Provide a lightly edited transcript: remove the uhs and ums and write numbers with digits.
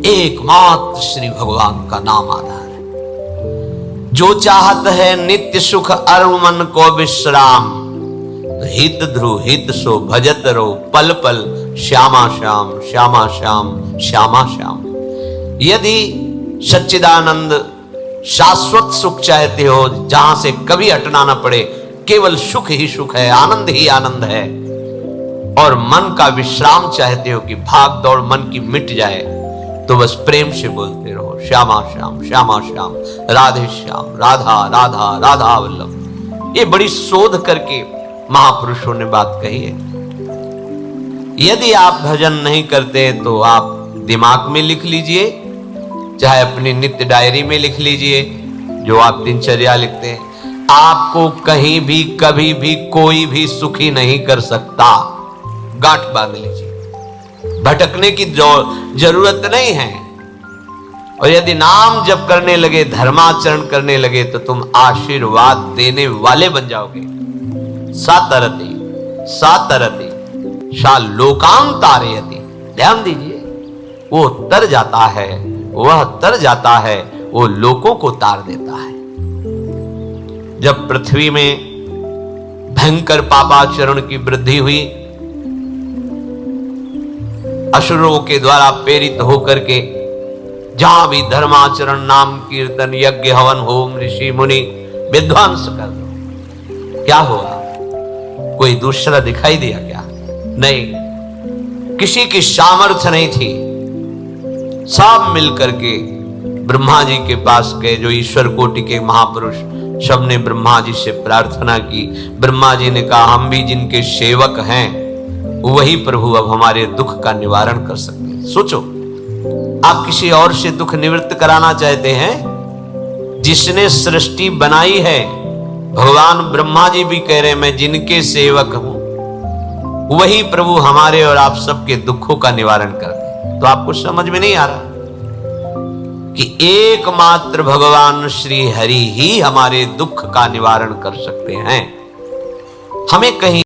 एकमात्र श्री भगवान का नाम आधार है। जो चाहत है नित्य सुख अरु मन को विश्राम, तो हित ध्रुव हित सो भजत रो पल पल श्यामा श्याम श्यामा श्याम श्यामा श्याम। यदि सच्चिदानंद शाश्वत सुख चाहते हो, जहां से कभी हटना ना पड़े, केवल सुख ही सुख है, आनंद ही आनंद है, और मन का विश्राम चाहते हो कि भाग दौड़ मन की मिट जाए, तो बस प्रेम से बोलते रहो श्यामा श्याम श्यामा श्याम, राधे श्याम, राधा राधा राधा वल्लभ। ये बड़ी शोध करके महापुरुषों ने बात कही है। यदि आप भजन नहीं करते तो आप दिमाग में लिख लीजिए, चाहे अपनी नित्य डायरी में लिख लीजिए, जो आप दिनचर्या लिखते हैं। आपको कहीं भी कभी भी कोई भी सुखी नहीं कर सकता, गांठ बांध लीजिए। भटकने की जरूरत नहीं है। और यदि नाम जप करने लगे, धर्माचरण करने लगे, तो तुम आशीर्वाद देने वाले बन जाओगे। सातरति सातरति सा लोकां तारयति। ध्यान दीजिए, वो तर जाता है, वह तर जाता है, वो लोकों को तार देता है। जब पृथ्वी में भयंकर पापाचरण की वृद्धि हुई, असुरों के द्वारा प्रेरित होकर के जहां भी धर्माचरण, नाम कीर्तन, यज्ञ, हवन, होम, ऋषि मुनि विध्वंस कर दो, क्या हुआ? कोई दूसरा दिखाई दिया क्या? नहीं, किसी की सामर्थ्य नहीं थी। सब मिलकर के ब्रह्मा जी के पास गए, जो ईश्वर कोटि के महापुरुष, सबने ब्रह्मा जी से प्रार्थना की। ब्रह्मा जी ने कहा, हम भी जिनके सेवक हैं, वही प्रभु अब हमारे दुख का निवारण कर सकते हैं। सोचो, आप किसी और से दुख निवृत्त कराना चाहते हैं? जिसने सृष्टि बनाई है, भगवान ब्रह्मा जी भी कह रहे हैं, मैं जिनके सेवक हूं, वही प्रभु हमारे और आप सबके दुखों का निवारण कर दे। तो आपको समझ में नहीं आ रहा कि एकमात्र भगवान श्री हरि ही हमारे दुख का निवारण कर सकते हैं। हमें कहीं